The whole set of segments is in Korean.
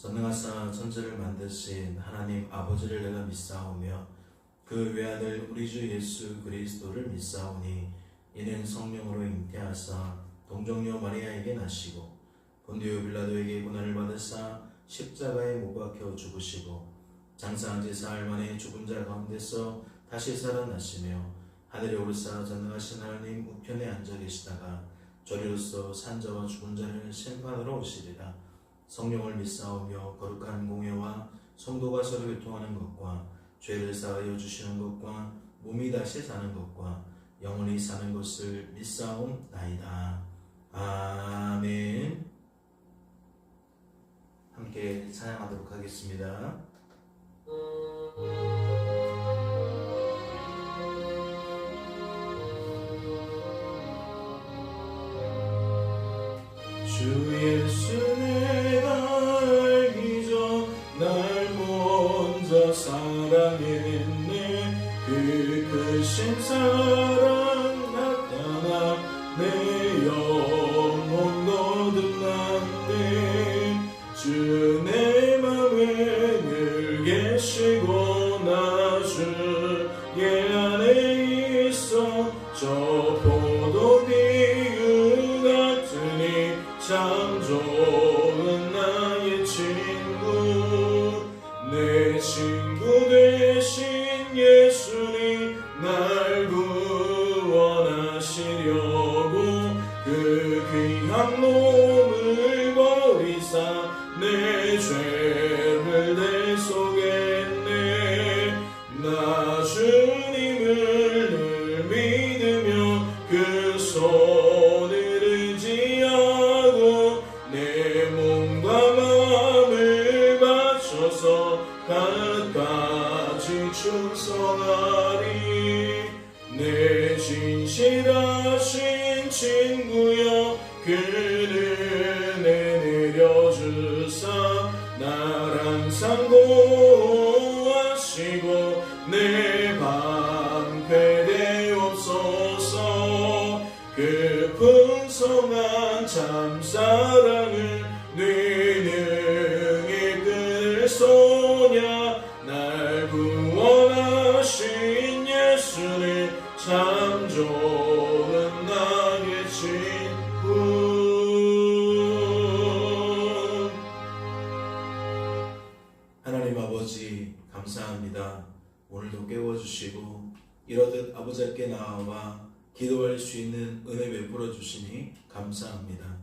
전능하사 천지를 만드신 하나님 아버지를 내가 믿사오며 그 외아들 우리 주 예수 그리스도를 믿사오니 이는 성령으로 잉태하사 동정녀 마리아에게 나시고 본디오 빌라도에게 고난을 받으사 십자가에 못 박혀 죽으시고 장사한 지 사흘 만에 죽은 자 가운데서 다시 살아나시며 하늘에 오르사 전능하신 하나님 우편에 앉아 계시다가 저리로서 산자와 죽은 자를 심판하러 오시리라. 성령을 믿사오며 거룩한 공회와 성도가 서로 교통하는 것과 죄를 사하여 주시는 것과 몸이 다시 사는 것과 영원히 사는 것을 믿사옵나이다. 아멘. 함께 찬양하도록 하겠습니다. 주 예수 내가 알기 전 날 먼저 사랑했네. 그 크신 사랑 나타나 내 영혼 거듭났네. 주 내 맘에 늘 계시고 나 주의 안에 있어. 저 포도 비유 같으니 참 좋은 나의 친구. 내 친구 되신 예수님 날 구원하시려고 그 귀한 몸을 버리사 내 죄를 대속했네. 나 주님을 늘 믿으며 그 손을 의지하고 내 몸과 마음을 바쳐서 끝까지 충성하리. 내 진실하신 친구여 그 은혜 내려주사 날 항상 보호하시고 내 방패 되옵소서. 그 풍성한 참사랑을 뇌능에 끊을 소냐. 날 구원하신 예수님 참 좋은 나의 친구. 하나님 아버지 감사합니다. 오늘도 깨워주시고 이러듯 아버지께 나아와 기도할 수 있는 은혜 베풀어 주시니 감사합니다.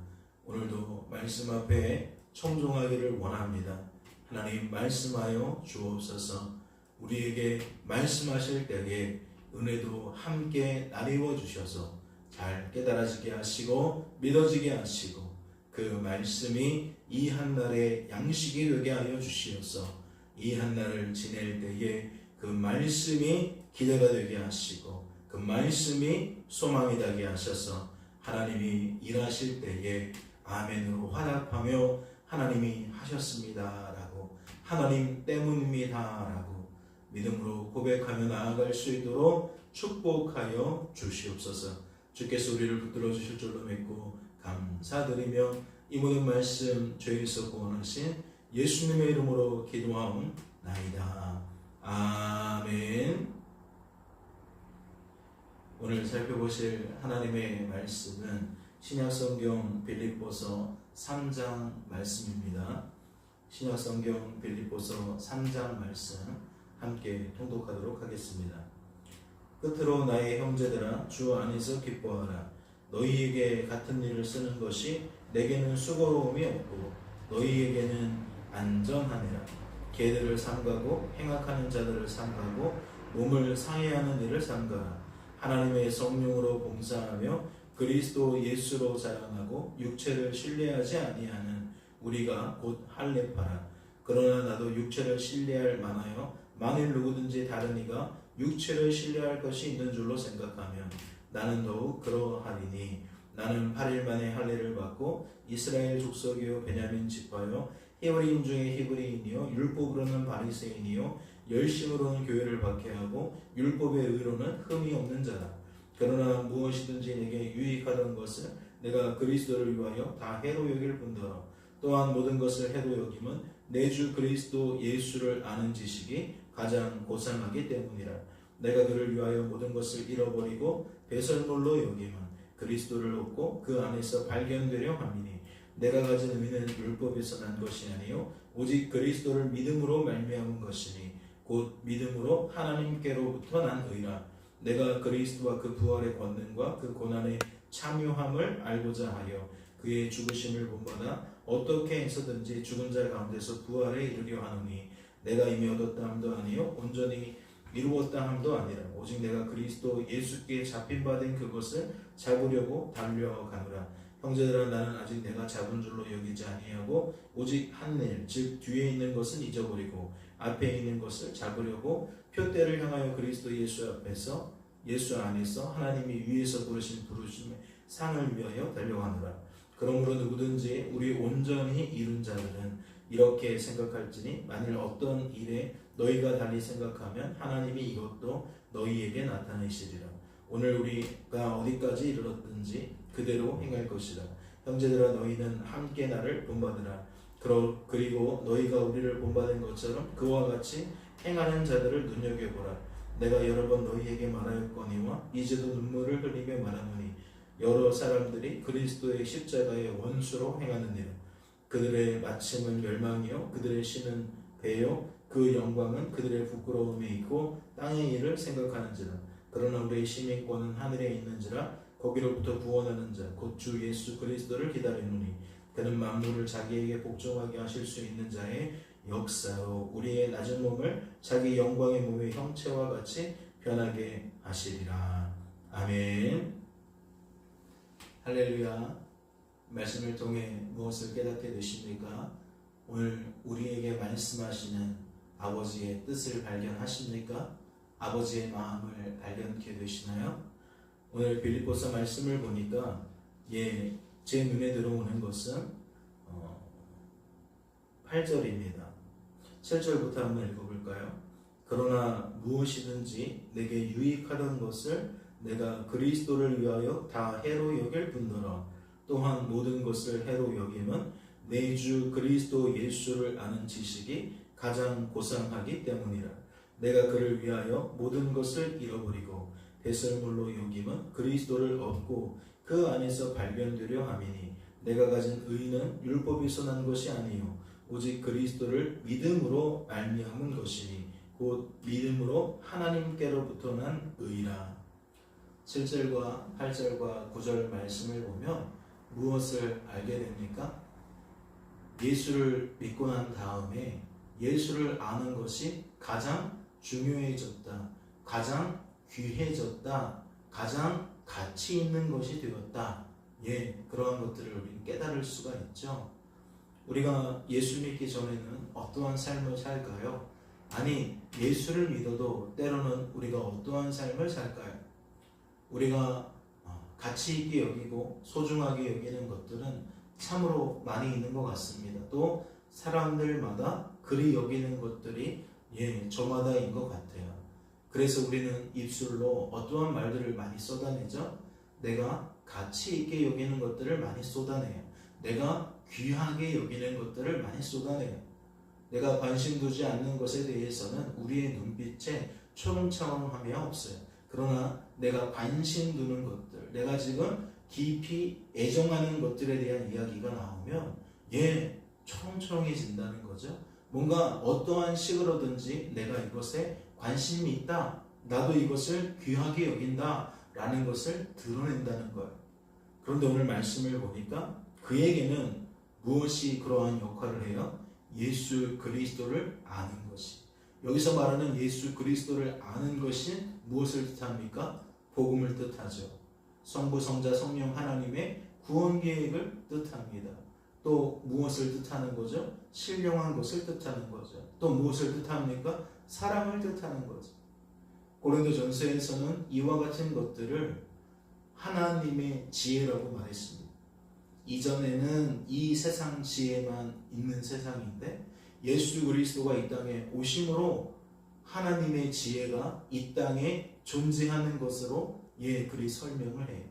오늘도 말씀 앞에 청종하기를 원합니다. 하나님 말씀하여 주옵소서. 우리에게 말씀하실 때에 은혜도 함께 나뉘어 주셔서 잘 깨달아지게 하시고 믿어지게 하시고 그 말씀이 이 한날의 양식이 되게 하여 주시옵소서. 이 한날을 지낼 때에 그 말씀이 기대가 되게 하시고 그 말씀이 소망이 되게 하셔서 하나님이 일하실 때에 아멘으로 화답하며 하나님이 하셨습니다 라고 하나님 때문입니다 라고 믿음으로 고백하며 나아갈 수 있도록 축복하여 주시옵소서. 주께서 우리를 붙들어 주실 줄로 믿고 감사드리며 이 모든 말씀 죄에서 구원하신 예수님의 이름으로 기도하옵나이다. 아멘. 오늘 살펴보실 하나님의 말씀은 신약성경 빌립보서 3장 말씀입니다. 신약성경 빌립보서 3장 말씀 함께 통독하도록 하겠습니다. 끝으로 나의 형제들아 주 안에서 기뻐하라. 너희에게 같은 일을 쓰는 것이 내게는 수고로움이 없고 너희에게는 안전하니라. 개들을 삼가고 행악하는 자들을 삼가고 몸을 상해하는 일을 삼가라. 하나님의 성령으로 봉사하며 그리스도 예수로 자랑하고 육체를 신뢰하지 아니하는 우리가 곧 할례파라. 그러나 나도 육체를 신뢰할 만하여 만일 누구든지 다른 이가 육체를 신뢰할 것이 있는 줄로 생각하면 나는 더욱 그러하리니 나는 8일 만에 할례를 받고 이스라엘 족속이요 베냐민 지파요 히브리인 중에 히브리인이요 율법으로는 바리새인이요 열심으로는 교회를 박해하고 율법의 의로는 흠이 없는 자다. 그러나 무엇이든지 내게 유익하던 것을 내가 그리스도를 위하여 다 해로 여길 뿐더러 또한 모든 것을 해로 여김은 내 주 그리스도 예수를 아는 지식이 가장 고상하기 때문이라. 내가 그를 위하여 모든 것을 잃어버리고 배설물로 여김은 그리스도를 얻고 그 안에서 발견되려 함이니 내가 가진 의는 율법에서 난 것이 아니요 오직 그리스도를 믿음으로 말미암은 것이니 곧 믿음으로 하나님께로부터 난 의라. 내가 그리스도와 그 부활의 권능과 그 고난의 참요함을 알고자 하여 그의 죽으심을 본받아 어떻게 해서든지 죽은 자 가운데서 부활에 이르려 하노니 내가 이미 얻었다 함도 아니요 온전히 이루었다 함도 아니라 오직 내가 그리스도 예수께 잡힌 바 된 그것을 잡으려고 달려가노라. 형제들아 나는 아직 내가 잡은 줄로 여기지 아니하고 오직 한 일 즉 뒤에 있는 것은 잊어버리고 앞에 있는 것을 잡으려고 표대를 향하여 그리스도 예수 안에서 하나님이 위에서 부르신 부르심의 상을 위하여 달려가노라. 그러므로 누구든지 우리 온전히 이룬 자들은 이렇게 생각할지니 만일 어떤 일에 너희가 달리 생각하면 하나님이 이것도 너희에게 나타내시리라. 오늘 우리가 어디까지 이르렀든지 그대로 행할 것이라. 형제들아 너희는 함께 나를 본받으라. 그리고 너희가 우리를 본받은 것처럼 그와 같이 행하는 자들을 눈여겨보라. 내가 여러 번 너희에게 말하였거니와 이제도 눈물을 흘리며 말하노니 여러 사람들이 그리스도의 십자가의 원수로 행하느니라. 그들의 마침은 멸망이요 그들의 신은 배요 그 영광은 그들의 부끄러움에 있고 땅의 일을 생각하는지라. 그러나 우리의 시민권은 하늘에 있는지라 거기로부터 구원하는 자 곧 주 예수 그리스도를 기다리노니 그는 만물을 자기에게 복종하게 하실 수 있는 자의 역사로 우리의 낮은 몸을 자기 영광의 몸의 형체와 같이 변하게 하시리라. 아멘. 할렐루야. 말씀을 통해 무엇을 깨닫게 되십니까? 오늘 우리에게 말씀하시는 아버지의 뜻을 발견하십니까? 아버지의 마음을 발견케 되시나요? 오늘 빌립보서 말씀을 보니까 제 눈에 들어오는 것은 8절입니다. 7절부터 한번 읽어볼까요? 그러나 무엇이든지 내게 유익하던 것을 내가 그리스도를 위하여 다 해로 여길 뿐더러 또한 모든 것을 해로 여김은 내 주 그리스도 예수를 아는 지식이 가장 고상하기 때문이라. 내가 그를 위하여 모든 것을 잃어버리고 배설물로 여김은 그리스도를 얻고 그 안에서 발견되려 함이니 내가 가진 의는 율법에서 난 것이 아니요 오직 그리스도를 믿음으로 말미암은 것이니 곧 믿음으로 하나님께로부터 난 의라. 7절과 8절과 9절 말씀을 보면 무엇을 알게 됩니까? 예수를 믿고 난 다음에 예수를 아는 것이 가장 중요해졌다, 가장 귀해졌다, 가장 가치 있는 것이 되었다. 그러한 것들을 우리는 깨달을 수가 있죠. 우리가 예수 믿기 전에는 어떠한 삶을 살까요? 아니, 예수를 믿어도 때로는 우리가 어떠한 삶을 살까요? 우리가 가치 있게 여기고 소중하게 여기는 것들은 참으로 많이 있는 것 같습니다. 또 사람들마다 그리 여기는 것들이 저마다인 것 같아요. 그래서 우리는 입술로 어떠한 말들을 많이 쏟아내죠? 내가 가치 있게 여기는 것들을 많이 쏟아내요. 내가 귀하게 여기는 것들을 많이 쏟아내요. 내가 관심 두지 않는 것에 대해서는 우리의 눈빛에 초롱초롱함이 없어요. 그러나 내가 관심 두는 것들, 내가 지금 깊이 애정하는 것들에 대한 이야기가 나오면 초롱초롱해진다는 거죠. 뭔가 어떠한 식으로든지 내가 이것에 관심이 있다, 나도 이것을 귀하게 여긴다 라는 것을 드러낸다는 거예요. 그런데 오늘 말씀을 보니까 그에게는 무엇이 그러한 역할을 해요? 예수 그리스도를 아는 것이. 여기서 말하는 예수 그리스도를 아는 것이 무엇을 뜻합니까? 복음을 뜻하죠. 성부, 성자, 성령 하나님의 구원 계획을 뜻합니다. 또 무엇을 뜻하는 거죠? 신령한 것을 뜻하는 거죠. 또 무엇을 뜻합니까? 사랑을 뜻하는 거죠. 고린도전서에서는 이와 같은 것들을 하나님의 지혜라고 말했습니다. 이전에는 이 세상 지혜만 있는 세상인데 예수 그리스도가 이 땅에 오심으로 하나님의 지혜가 이 땅에 존재하는 것으로 그리 설명을 해요.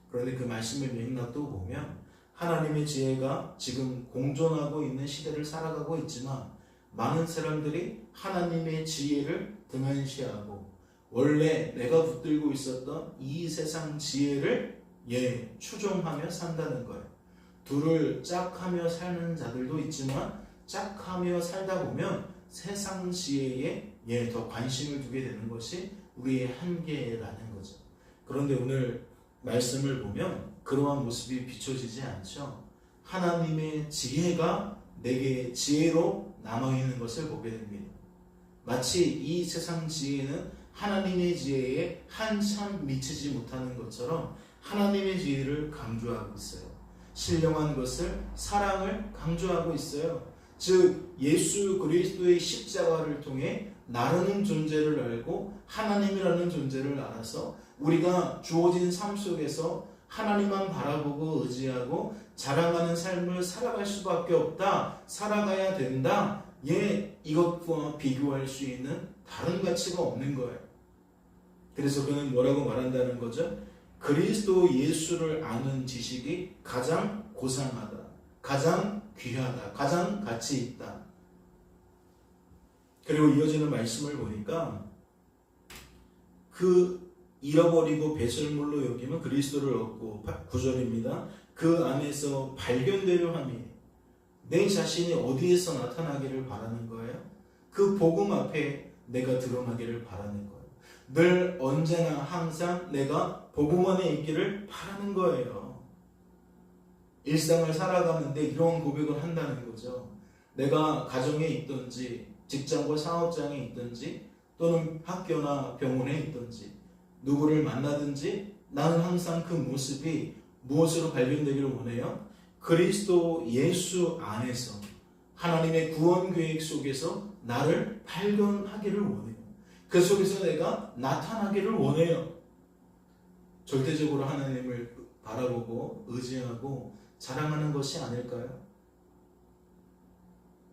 그런데 그 말씀의 맥락도 보면 하나님의 지혜가 지금 공존하고 있는 시대를 살아가고 있지만 많은 사람들이 하나님의 지혜를 등한시하고 원래 내가 붙들고 있었던 이 세상 지혜를 추종하며 산다는 거예요. 둘을 짝하며 사는 자들도 있지만 짝하며 살다 보면 세상 지혜에 더 관심을 두게 되는 것이 우리의 한계라는 거죠. 그런데 오늘 말씀을 보면 그러한 모습이 비춰지지 않죠. 하나님의 지혜가 내게 지혜로 남아있는 것을 보게 됩니다. 마치 이 세상 지혜는 하나님의 지혜에 한참 미치지 못하는 것처럼 하나님의 지혜를 강조하고 있어요. 신령한 것을, 사랑을 강조하고 있어요. 즉 예수 그리스도의 십자가를 통해 나라는 존재를 알고 하나님이라는 존재를 알아서 우리가 주어진 삶 속에서 하나님만 바라보고 의지하고 자랑하는 삶을 살아갈 수밖에 없다. 살아가야 된다. 이것과 비교할 수 있는 다른 가치가 없는 거예요. 그래서 그는 뭐라고 말한다는 거죠? 그리스도 예수를 아는 지식이 가장 고상하다. 가장 귀하다. 가장 가치 있다. 그리고 이어지는 말씀을 보니까 그 잃어버리고 배설물로 여기면 그리스도를 얻고 9절입니다. 그 안에서 발견되려 함이 내 자신이 어디에서 나타나기를 바라는 거예요? 그 복음 앞에 내가 드러나기를 바라는 거예요. 늘 언제나 항상 내가 복음 안에 있기를 바라는 거예요. 일상을 살아가는데 이런 고백을 한다는 거죠. 내가 가정에 있든지 직장과 사업장에 있든지 또는 학교나 병원에 있든지 누구를 만나든지 나는 항상 그 모습이 무엇으로 발견되기를 원해요? 그리스도 예수 안에서 하나님의 구원 계획 속에서 나를 발견하기를 원해요. 그 속에서 내가 나타나기를 원해요. 절대적으로 하나님을 바라보고 의지하고 자랑하는 것이 아닐까요?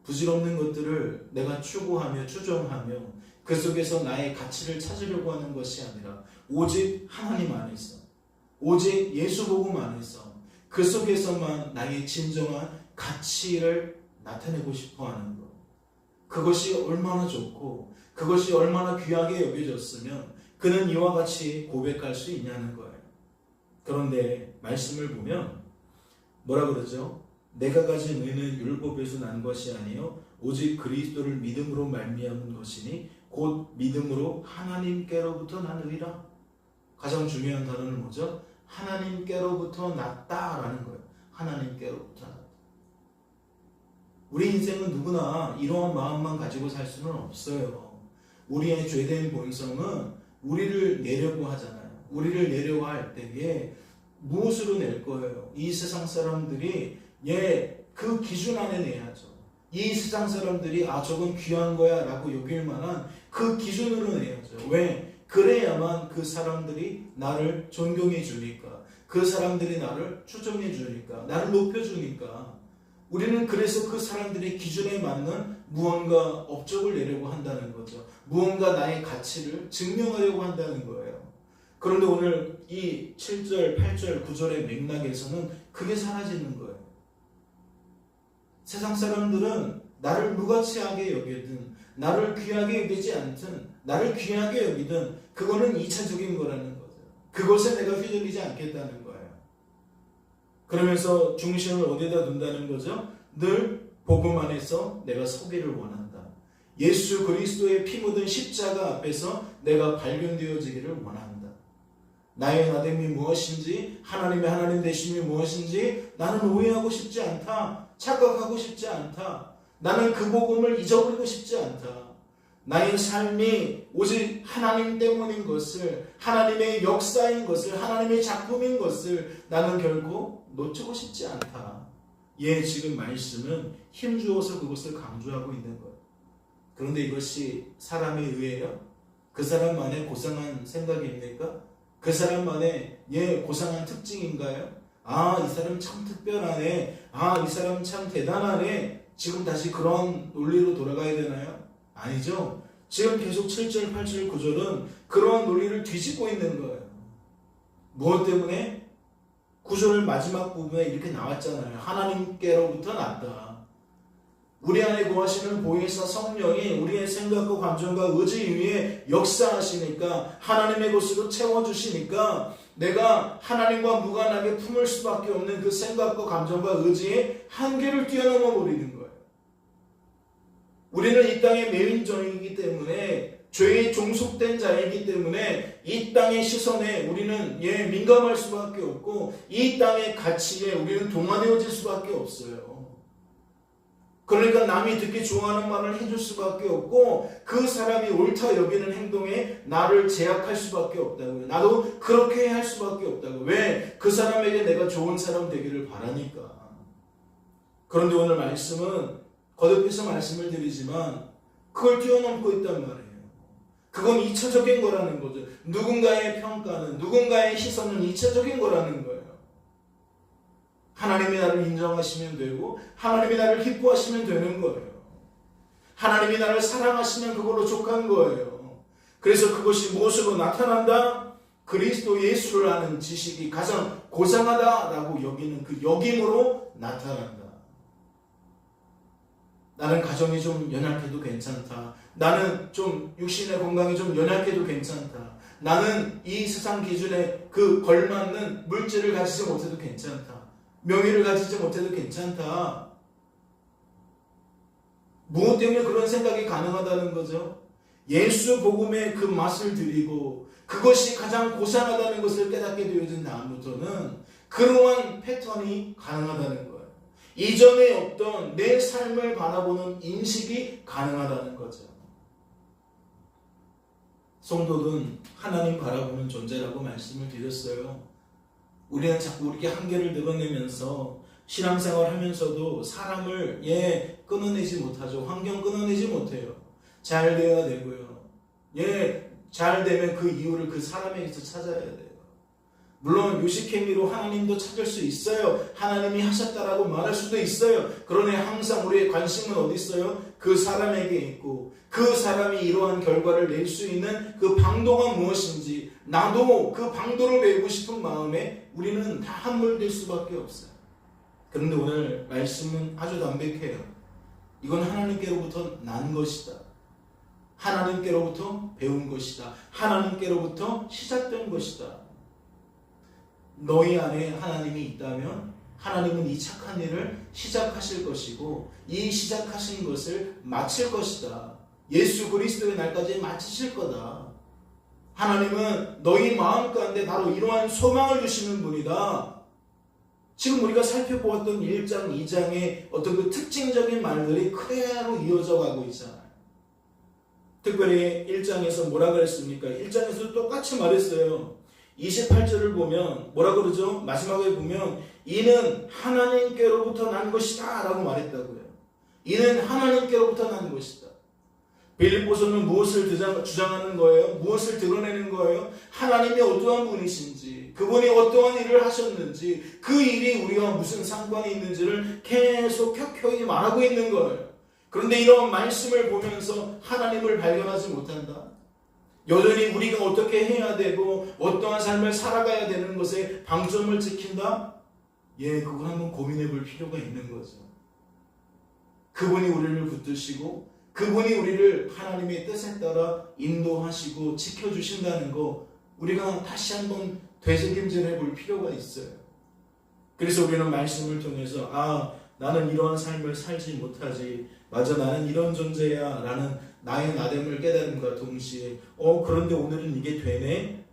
부질없는 것들을 내가 추구하며 추종하며 그 속에서 나의 가치를 찾으려고 하는 것이 아니라 오직 하나님 안에서 오직 예수 복음 안에서 그 속에서만 나의 진정한 가치를 나타내고 싶어 하는 것. 그것이 얼마나 좋고 그것이 얼마나 귀하게 여겨졌으면 그는 이와 같이 고백할 수 있냐는 거예요. 그런데 말씀을 보면 뭐라 그러죠? 내가 가진 의는 율법에서 난 것이 아니요 오직 그리스도를 믿음으로 말미암은 것이니 곧 믿음으로 하나님께로부터 난 의라. 가장 중요한 단어는 뭐죠? 하나님께로부터 났다라는 거예요. 하나님께로부터 났다. 우리 인생은 누구나 이러한 마음만 가지고 살 수는 없어요. 우리의 죄된 본성은 우리를 내려고 하잖아요. 우리를 내려고 할 때에 무엇으로 낼 거예요? 이 세상 사람들이 그 기준 안에 내야죠. 이 세상 사람들이 저건 귀한 거야 라고 여길 만한 그 기준으로 내야죠. 왜? 그래야만 그 사람들이 나를 존경해 주니까, 그 사람들이 나를 추종해 주니까, 나를 높여 주니까 우리는 그래서 그 사람들의 기준에 맞는 무언가 업적을 내려고 한다는 거죠. 무언가 나의 가치를 증명하려고 한다는 거예요. 그런데 오늘 이 7절, 8절, 9절의 맥락에서는 그게 사라지는 거예요. 세상 사람들은 나를 무가치하게 여기든 나를 귀하게 여기지 않든 나를 귀하게 여기든 그거는 2차적인 거라는 거죠. 그것에 내가 휘둘리지 않겠다는 거예요. 그러면서 중심을 어디다 둔다는 거죠? 늘 복음 안에서 내가 서기를 원한다. 예수 그리스도의 피 묻은 십자가 앞에서 내가 발견되어지기를 원한다. 나의 나됨이 무엇인지, 하나님의 하나님 되심이 무엇인지 나는 오해하고 싶지 않다. 착각하고 싶지 않다. 나는 그 복음을 잊어버리고 싶지 않다. 나의 삶이 오직 하나님 때문인 것을, 하나님의 역사인 것을, 하나님의 작품인 것을 나는 결코 놓치고 싶지 않다. 지금 말씀은 힘주어서 그것을 강조하고 있는 거예요. 그런데 이것이 사람의 의예요? 그 사람만의 고상한 생각입니까? 그 사람만의 고상한 특징인가요? 이 사람 참 특별하네. 이 사람 참 대단하네. 지금 다시 그런 논리로 돌아가야 되나요? 아니죠. 지금 계속 7절, 8절, 9절은 그러한 논리를 뒤집고 있는 거예요. 무엇 때문에? 구절 마지막 부분에 이렇게 나왔잖아요. 하나님께로부터 났다. 우리 안에 거하시는 보혜사 성령이 우리의 생각과 감정과 의지 위에 역사하시니까 하나님의 것으로 채워주시니까 내가 하나님과 무관하게 품을 수밖에 없는 그 생각과 감정과 의지의 한계를 뛰어넘어 버리는 거예요. 우리는 이 땅의 매인종이기 때문에 죄에 종속된 자이기 때문에 이 땅의 시선에 우리는 민감할 수밖에 없고 이 땅의 가치에 우리는 동화되어질 수밖에 없어요. 그러니까 남이 듣기 좋아하는 말을 해줄 수밖에 없고 그 사람이 옳다 여기는 행동에 나를 제약할 수밖에 없다고요. 나도 그렇게 할 수밖에 없다고. 왜? 그 사람에게 내가 좋은 사람 되기를 바라니까. 그런데 오늘 말씀은 거듭해서 말씀을 드리지만 그걸 뛰어넘고 있단 말이에요. 그건 2차적인 거라는 거죠. 누군가의 평가는, 누군가의 시선은 2차적인 거라는 거예요. 하나님이 나를 인정하시면 되고 하나님이 나를 기뻐하시면 되는 거예요. 하나님이 나를 사랑하시면 그걸로 족한 거예요. 그래서 그것이 무엇으로 나타난다? 그리스도 예수를 아는 지식이 가장 고상하다라고 여기는 그 여김으로 나타난다. 나는 가정이 좀 연약해도 괜찮다. 나는 좀 육신의 건강이 좀 연약해도 괜찮다. 나는 이 세상 기준에 그 걸맞는 물질을 가지지 못해도 괜찮다. 명예를 가지지 못해도 괜찮다. 무엇 때문에 그런 생각이 가능하다는 거죠? 예수 복음의 그 맛을 들이고 그것이 가장 고상하다는 것을 깨닫게 되어진 다음부터는 그러한 패턴이 가능하다는 거예요. 이전에 없던 내 삶을 바라보는 인식이 가능하다는 거죠. 성도는 하나님 바라보는 존재라고 말씀을 드렸어요. 우리는 자꾸 우리의 한계를 늘어내면서 신앙생활 하면서도 사람을 끊어내지 못하죠. 환경 끊어내지 못해요. 잘 돼야 되고요. 잘 되면 그 이유를 그 사람에게서 찾아야 돼요. 물론 유식행위로 하나님도 찾을 수 있어요. 하나님이 하셨다라고 말할 수도 있어요. 그러나 항상 우리의 관심은 어디 있어요? 그 사람에게 있고 그 사람이 이러한 결과를 낼 수 있는 그 방도가 무엇인지 나도 그 방도를 배우고 싶은 마음에 우리는 다 함몰될 수밖에 없어요. 그런데 오늘 말씀은 아주 담백해요. 이건 하나님께로부터 난 것이다. 하나님께로부터 배운 것이다. 하나님께로부터 시작된 것이다. 너희 안에 하나님이 있다면 하나님은 이 착한 일을 시작하실 것이고 이 시작하신 것을 마칠 것이다. 예수 그리스도의 날까지 마치실 거다. 하나님은 너희 마음 가운데 바로 이러한 소망을 주시는 분이다. 지금 우리가 살펴보았던 1장, 2장의 어떤 그 특징적인 말들이 그대로 이어져 가고 있잖아요. 특별히 1장에서 뭐라 그랬습니까? 1장에서도 똑같이 말했어요. 28절을 보면 뭐라 그러죠? 마지막에 보면 이는 하나님께로부터 난 것이다 라고 말했다고요. 이는 하나님께로부터 난 것이다. 빌립보서는 무엇을 주장하는 거예요? 무엇을 드러내는 거예요? 하나님이 어떠한 분이신지, 그분이 어떠한 일을 하셨는지, 그 일이 우리와 무슨 상관이 있는지를 계속 켜켜이 말하고 있는 거예요. 그런데 이런 말씀을 보면서 하나님을 발견하지 못한다. 여전히 우리가 어떻게 해야 되고 어떠한 삶을 살아가야 되는 것에 방점을 찍힌다? 그걸 한번 고민해 볼 필요가 있는 거죠. 그분이 우리를 붙드시고 그분이 우리를 하나님의 뜻에 따라 인도하시고 지켜주신다는 거 우리가 다시 한번 되새김질해 볼 필요가 있어요. 그래서 우리는 말씀을 통해서 나는 이러한 삶을 살지 못하지. 맞아, 나는 이런 존재야 라는 나의 나됨을 깨달음과 동시에 그런데 오늘은 이게 되네?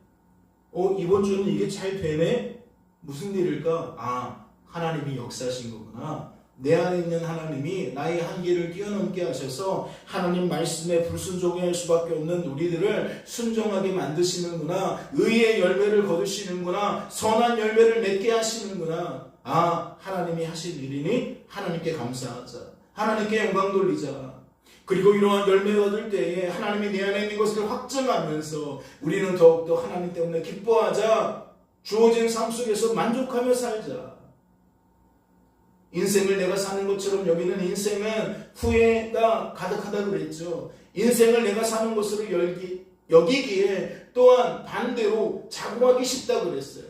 이번 주는 이게 잘 되네? 무슨 일일까? 하나님이 역사하신 거구나. 내 안에 있는 하나님이 나의 한계를 뛰어넘게 하셔서 하나님 말씀에 불순종할 수밖에 없는 우리들을 순종하게 만드시는구나. 의의 열매를 거두시는구나. 선한 열매를 맺게 하시는구나. 하나님이 하신 일이니 하나님께 감사하자. 하나님께 영광 돌리자. 그리고 이러한 열매를 얻을 때에 하나님이 내 안에 있는 것을 확증하면서 우리는 더욱더 하나님 때문에 기뻐하자. 주어진 삶 속에서 만족하며 살자. 인생을 내가 사는 것처럼 여기는 인생은 후회가 가득하다고 그랬죠. 인생을 내가 사는 것으로 여기기에 또한 반대로 자고하기 쉽다고 그랬어요.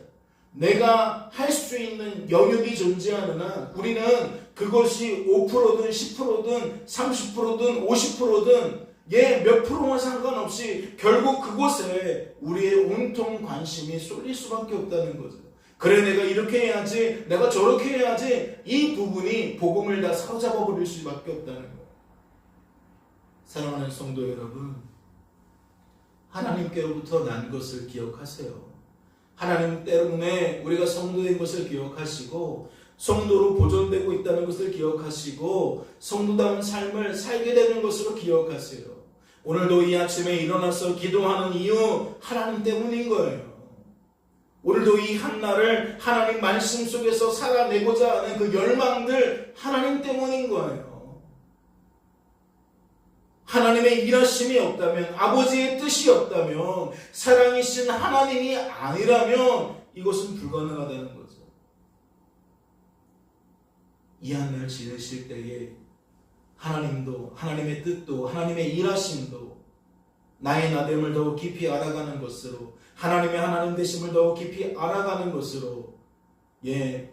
내가 할 수 있는 영역이 존재하는 한 우리는 그것이 5%든 10%든 30%든 50%든 몇 프로만 상관없이 결국 그곳에 우리의 온통 관심이 쏠릴 수밖에 없다는 거죠. 그래, 내가 이렇게 해야지, 내가 저렇게 해야지, 이 부분이 복음을 다 사로잡아 버릴 수밖에 없다는 거예요. 사랑하는 성도 여러분, 하나님께로부터 난 것을 기억하세요. 하나님 때문에 우리가 성도된 것을 기억하시고 성도로 보존되고 있다는 것을 기억하시고 성도다운 삶을 살게 되는 것으로 기억하세요. 오늘도 이 아침에 일어나서 기도하는 이유 하나님 때문인 거예요. 오늘도 이 한날을 하나님 말씀 속에서 살아내고자 하는 그 열망들 하나님 때문인 거예요. 하나님의 일하심이 없다면, 아버지의 뜻이 없다면, 사랑이신 하나님이 아니라면 이것은 불가능하다는 거죠. 이 한날 지내실 때에 하나님도, 하나님의 뜻도, 하나님의 일하심도 나의 나됨을 더욱 깊이 알아가는 것으로, 하나님의 하나님 되심을 더욱 깊이 알아가는 것으로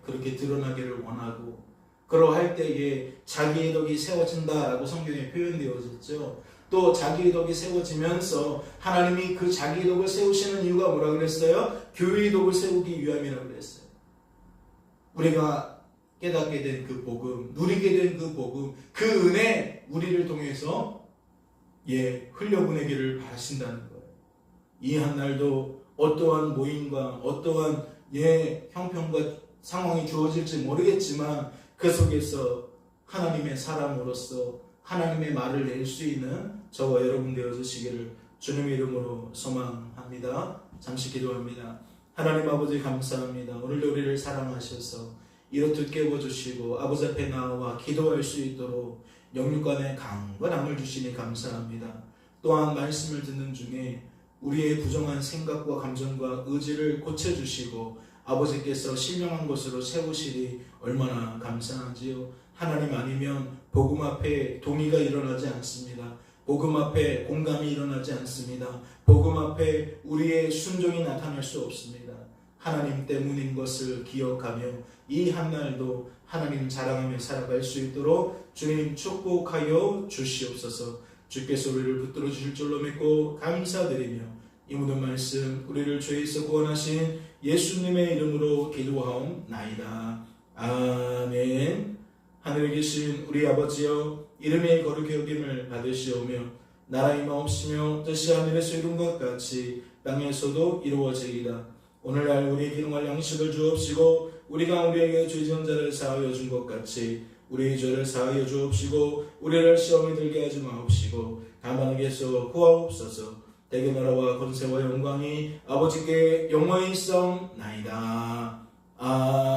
그렇게 드러나기를 원하고, 그러할 때에 자기의 덕이 세워진다라고 성경에 표현되어졌죠. 또 자기의 덕이 세워지면서 하나님이 그 자기의 덕을 세우시는 이유가 뭐라 그랬어요? 교회의 덕을 세우기 위함이라고 그랬어요. 우리가 깨닫게 된 그 복음, 누리게 된 그 복음, 그 은혜 우리를 통해서 흘려보내기를 바라신다는 거예요. 이 한날도 어떠한 모임과 어떠한 형편과 상황이 주어질지 모르겠지만 그 속에서 하나님의 사람으로서 하나님의 말을 낼 수 있는 저와 여러분 되어주시기를 주님의 이름으로 소망합니다. 잠시 기도합니다. 하나님 아버지 감사합니다. 오늘도 우리를 사랑하셔서 이렇게 깨워주시고 아버지 앞에 나와 기도할 수 있도록 영육간의 강건함을 주시니 감사합니다. 또한 말씀을 듣는 중에 우리의 부정한 생각과 감정과 의지를 고쳐주시고 아버지께서 신령한 것으로 세우시니 얼마나 감사하지요. 하나님 아니면 복음 앞에 동의가 일어나지 않습니다. 복음 앞에 공감이 일어나지 않습니다. 복음 앞에 우리의 순종이 나타날 수 없습니다. 하나님 때문인 것을 기억하며 이 한날도 하나님 자랑하며 살아갈 수 있도록 주님 축복하여 주시옵소서. 주께서 우리를 붙들어 주실 줄로 믿고 감사드리며 이 모든 말씀 우리를 죄에서 구원하신 예수님의 이름으로 기도하옵나이다. 아멘. 하늘에 계신 우리 아버지여, 이름의 거룩히 여김을 받으시오며 나라의 마옵시며 뜻이 하늘에서 이룬 것 같이 땅에서도 이루어지이다. 오늘날 우리에게 일용할 양식을 주옵시고 우리가 우리에게 죄 지은 자를 사하여 준 것 같이 우리의 죄를 사하여 주옵시고 우리를 시험에 들게 하지 마옵시고 다만 에게서 구하옵소서. 대개 나라와 권세와 영광이 아버지께 영원히 있사옵나이다. 아멘.